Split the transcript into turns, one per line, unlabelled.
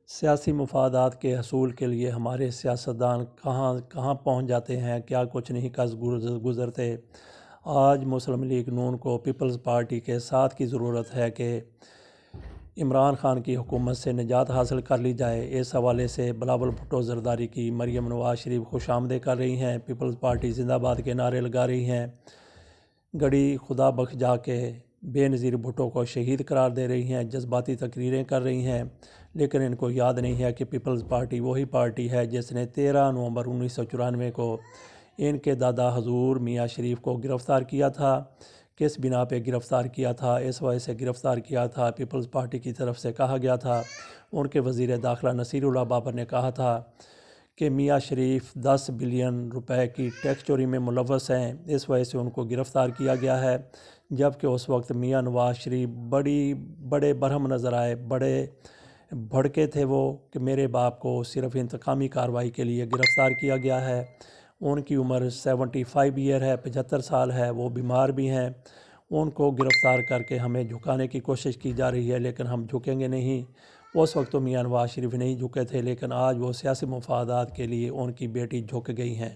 سیاسی مفادات کے حصول کے لیے ہمارے سیاستدان کہاں کہاں پہنچ جاتے ہیں، کیا کچھ نہیں کر گزرتے۔ آج مسلم لیگ نون کو پیپلز پارٹی کے ساتھ کی ضرورت ہے کہ عمران خان کی حکومت سے نجات حاصل کر لی جائے۔ اس حوالے سے بلاول بھٹو زرداری کی مریم نواز شریف خوش آمدید کر رہی ہیں، پیپلز پارٹی زندہ باد کے نعرے لگا رہی ہیں، گڑی خدا بخش جا کے بے نظیر بھٹو کو شہید قرار دے رہی ہیں، جذباتی تقریریں کر رہی ہیں، لیکن ان کو یاد نہیں ہے کہ پیپلز پارٹی وہی پارٹی ہے جس نے 13 نومبر 1994 کو ان کے دادا حضور میاں شریف کو گرفتار کیا تھا۔ کس بنا پہ گرفتار کیا تھا؟ اس وجہ سے گرفتار کیا تھا، پیپلز پارٹی کی طرف سے کہا گیا تھا، ان کے وزیر داخلہ نصیر اللہ بابر نے کہا تھا کہ میاں شریف 10 بلین روپے کی ٹیکس چوری میں ملوث ہیں، اس وجہ سے ان کو گرفتار کیا گیا ہے، جبکہ اس وقت میاں نواز شریف بڑے برہم نظر آئے، بڑے بھڑکے تھے وہ کہ میرے باپ کو صرف انتقامی کارروائی کے لیے گرفتار کیا گیا ہے۔ ان کی عمر 75 ایئر ہے، 75 سال ہے، وہ بیمار بھی ہیں، ان کو گرفتار کر کے ہمیں جھکانے کی کوشش کی جا رہی ہے، لیکن ہم جھکیں گے نہیں۔ اس وقت تو میاں نواز شریف نہیں جھکے تھے، لیکن آج وہ سیاسی مفادات کے لیے ان کی بیٹی جھک گئی ہیں۔